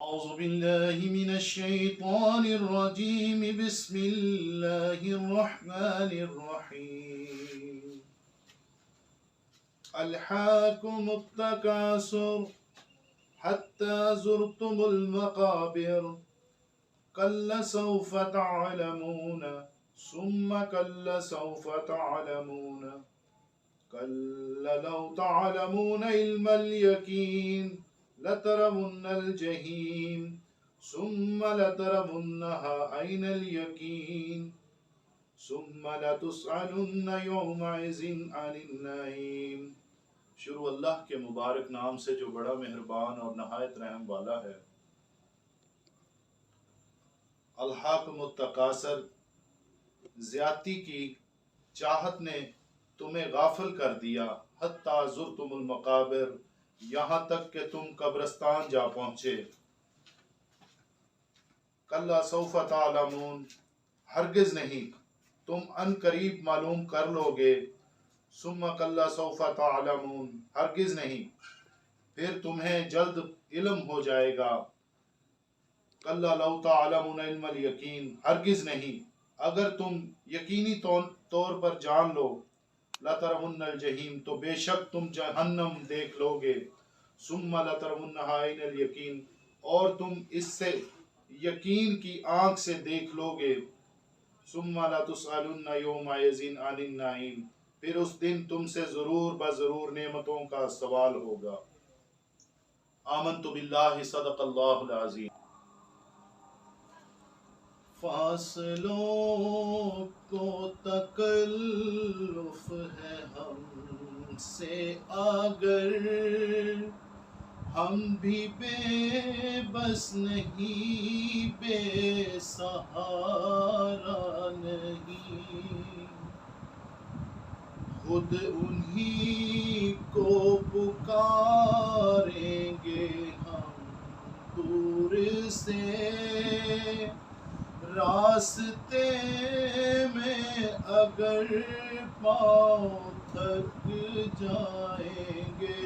أعوذ بالله من الشيطان الرجيم بسم الله الرحمن الرحيم ألهاكم التكاثر حتى زرتم المقابر كلا سوف تعلمون ثم كلا سوف تعلمون كلا لو تعلمون علم اليقين لترون الجحيم ثم لترونها عين اليقين ثم لتسألن يومئذ عن النعيم۔ شروع اللہ کے مبارک نام سے جو بڑا مہربان اور نہایت رحم والا ہے۔ الحاکم التکاثر، زیادتی کی چاہت نے تمہیں غافل کر دیا، حتی زرتم المقابر، یہاں تک کہ تم قبرستان جا پہنچے۔ کلا سوف تعلمون، ہرگز نہیں، تم ان قریب معلوم کر لو گے۔ ثم کلا سوف تعلمون، ہرگز نہیں، پھر تمہیں جلد علم ہو جائے گا۔ کلا لو تعلمون علم الیقین، ہرگز نہیں، اگر تم یقینی طور پر جان لو، لترون الجحیم، تو بے شک تم جہنم دیکھ لو گے۔ ثم لترونها عین الیقین، اور تم اس سے یقین کی آنکھ سے دیکھ لو گے۔ ثم لتسألن یومئذ عن النعیم، پھر اس دن تم سے ضرور بضرور نعمتوں کا سوال ہوگا۔ آمنت باللہ، صدق اللہ العظیم۔ فاصلوں کو تکلف ہے ہم سے، اگر ہم بھی بے بس نہیں، بے سہارا نہیں، خود انہی کو پکاریں گے ہم دور سے، راستے میں اگر پاؤں تھک جائیں گے،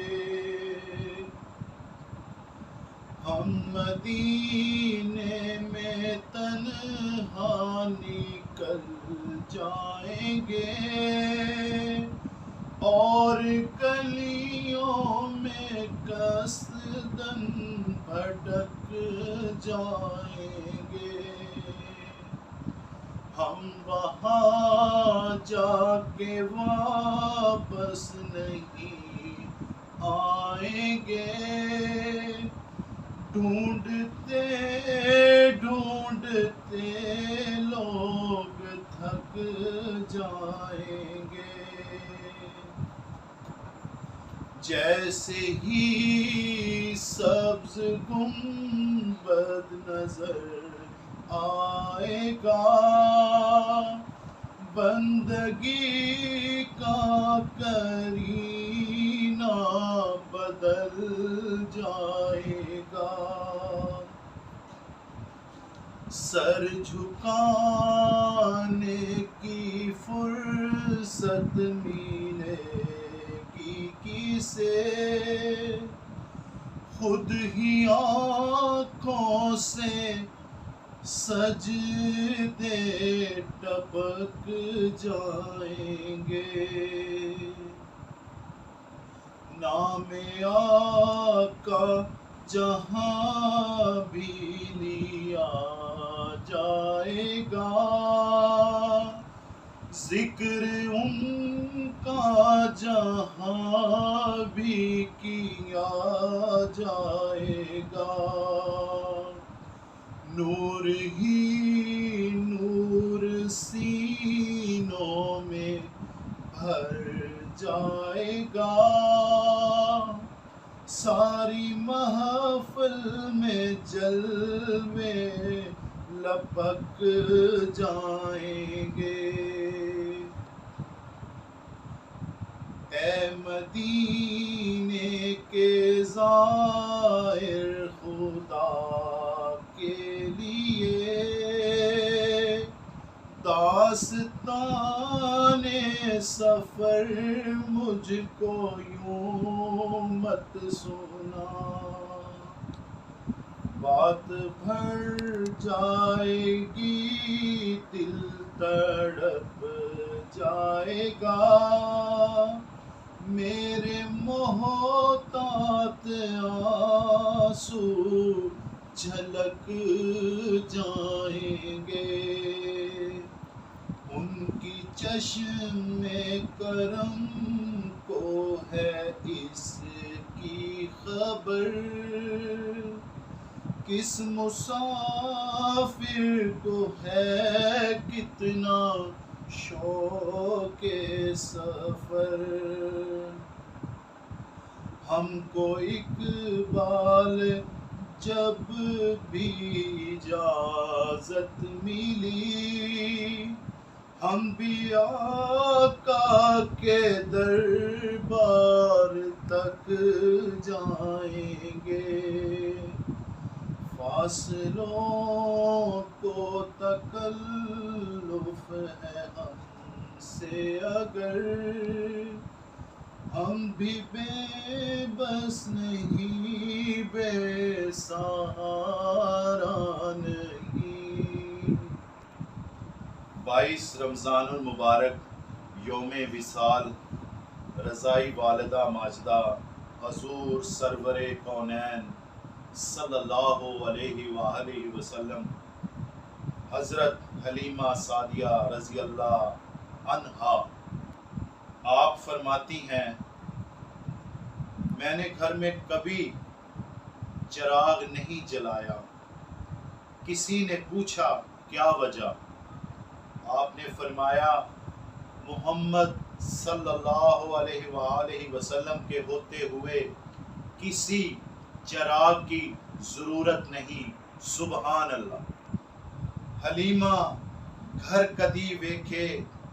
ہم مدینے میں تنہا نکل جائیں گے، اور گلیوں میں قصداً بھٹک جائیں گے، ہم وہاں جا کے واپس نہیں آئیں گے، ڈھونڈتے ڈھونڈتے لوگ تھک جائیں گے، جیسے ہی سبز گنبد نظر آئے گا، بندگی کا کرینہ بدل جائے گا، سر جھکانے کی فرصت ملے گی کسے، خود ہی آنکھوں سے سجدے ٹپک جائیں گے، نام آقا جہاں بھی لیا جائے گا، ذکر ان کا جہاں بھی کیا جائے گا، نور ہی نور سینوں میں بھر جائے گا، ساری محفل میں جلوے لپک جائیں گے، اے مدینے کے زائر، خدا کے لیے داستان سفر مجھ کو یوں مت سنا، بات بھر جائے گی دل تڑپ جائے گا، میرے محتاط آنسو جھلک جائیں گے، ان کی چشم کرم کو ہے اس کی خبر، کس مسافر کو ہے کتنا شوق سفر، ہم کو اقبال جب بھی اجازت ملی، ہم بھی آقا کے دربار تک جائیں گے، فاصلوں کو تکلف ہے ہم سے اگر، ہم بھی بے بس نہیں، بے سہارا نہیں۔ 22 رمضان المبارک یوم وصال رضائی والدہ ماجدہ حضور سرور کونین صلی اللہ علیہ وآلہ وسلم حضرت حلیمہ سعدیہ رضی اللہ عنہا آپ فرماتی ہیں، میں نے گھر میں کبھی چراغ نہیں جلایا، کسی نے پوچھا کیا وجہ، آپ نے فرمایا محمد صلی اللہ علیہ وآلہ وسلم کے ہوتے ہوئے کسی چراغ کی ضرورت نہیں، سبحان اللہ۔ حلیمہ گھر کدی ویکھے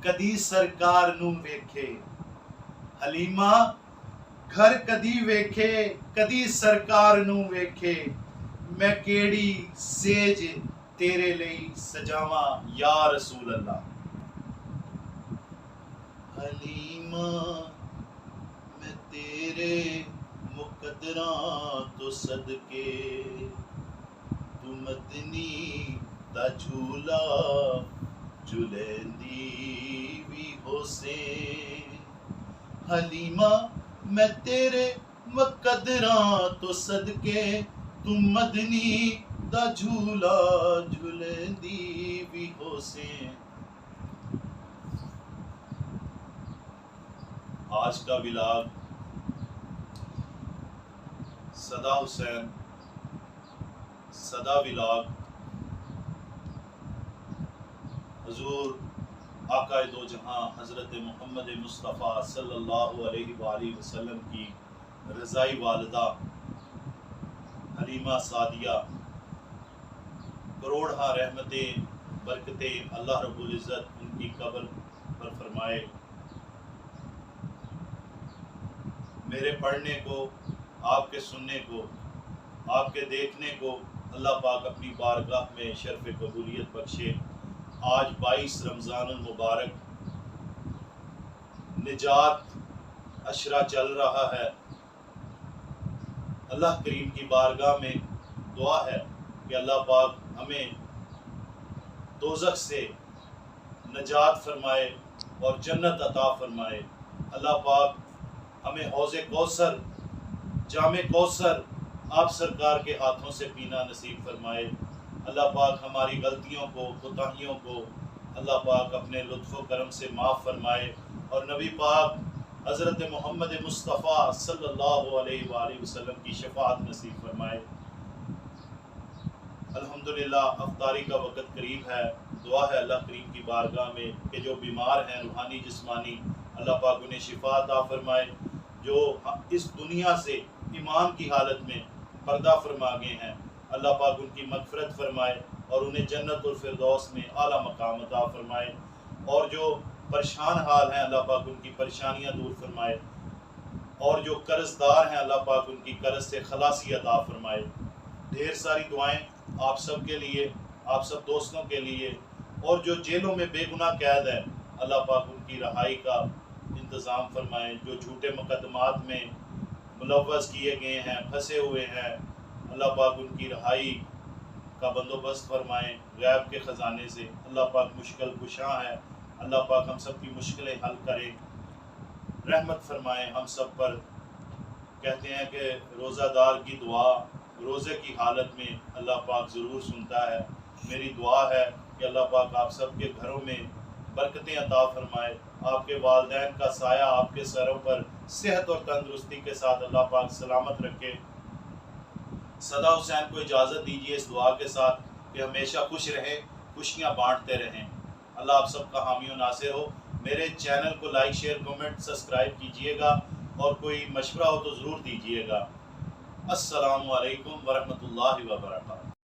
کدی سرکار نو ویکھے، حلیمہ گھر کدی ویکھے کدی سرکار نو ویکھے، میں کیڑی سیج تیرے لئی سجاواں یا رسول اللہ۔ حلیمہ میں تیرے مقدراں تو صدقے، تو مدنی دا جھولا جھلیندی وی حسین، حلیمہ میں تیرے مقدراں تو صدقے، تو مدنی دا جھولا جھلیندی وی حسین۔ آج کا ولاگ صدا حسین صدا ولاگ حضور آقا دو جہاں حضرت محمد مصطفیٰ صلی اللہ علیہ وآلہ وسلم کی رضائی والدہ حلیمہ سعدیہ کروڑہا رحمتیں برکتیں اللہ رب العزت ان کی قبر پر فرمائے۔ میرے پڑھنے کو، آپ کے سننے کو، آپ کے دیکھنے کو اللہ پاک اپنی بارگاہ میں شرف قبولیت بخشے۔ آج 22 رمضان المبارک نجات عشرہ چل رہا ہے، اللہ کریم کی بارگاہ میں دعا ہے کہ اللہ پاک ہمیں دوزخ سے نجات فرمائے اور جنت عطا فرمائے۔ اللہ پاک ہمیں حوض کوثر، جام کوثر آپ سرکار کے ہاتھوں سے پینا نصیب فرمائے۔ اللہ پاک ہماری غلطیوں کو، کوتاہیوں کو اللہ پاک اپنے لطف و کرم سے معاف فرمائے، اور نبی پاک حضرت محمد مصطفیٰ صلی اللہ علیہ وآلہ وسلم کی شفاعت نصیب فرمائے۔ الحمدللہ افطاری کا وقت قریب ہے، دعا ہے اللہ کریم کی بارگاہ میں کہ جو بیمار ہیں روحانی جسمانی، اللہ پاک انہیں شفا عطا فرمائے، جو اس دنیا سے ایمان کی حالت میں پردہ فرما گئے ہیں اللہ پاک ان کی مغفرت فرمائے اور انہیں جنت الفردوس میں اعلیٰ مقام عطا فرمائے، اور جو پریشان حال ہیں اللہ پاک ان کی پریشانیاں دور فرمائے، اور جو قرض دار ہیں اللہ پاک ان کی قرض سے خلاصی عطا فرمائے۔ ڈھیر ساری دعائیں آپ سب کے لیے، آپ سب دوستوں کے لیے، اور جو جیلوں میں بے گناہ قید ہیں اللہ پاک ان کی رہائی کا انتظام فرمائے، جو جھوٹے مقدمات میں ملوث کیے گئے ہیں، پھنسے ہوئے ہیں اللہ پاک ان کی رہائی کا بندوبست فرمائیں غیب کے خزانے سے۔ اللہ پاک مشکل کشاں ہے، اللہ پاک ہم سب کی مشکلیں حل کریں، رحمت فرمائیں ہم سب پر۔ کہتے ہیں کہ روزہ دار کی دعا روزے کی حالت میں اللہ پاک ضرور سنتا ہے۔ میری دعا ہے کہ اللہ پاک آپ سب کے گھروں میں برکتیں عطا فرمائے، آپ کے والدین کا سایہ آپ کے سروں پر صحت اور تندرستی کے ساتھ اللہ پاک سلامت رکھے۔ صدا حسین کو اجازت دیجیے اس دعا کے ساتھ کہ ہمیشہ خوش رہیں، خوشیاں بانٹتے رہیں۔ اللہ آپ سب کا حامی و ناصر ہو۔ میرے چینل کو لائک، شیئر، کمنٹ، سبسکرائب کیجیے گا، اور کوئی مشورہ ہو تو ضرور دیجیے گا۔ السلام علیکم ورحمۃ اللہ وبرکاتہ۔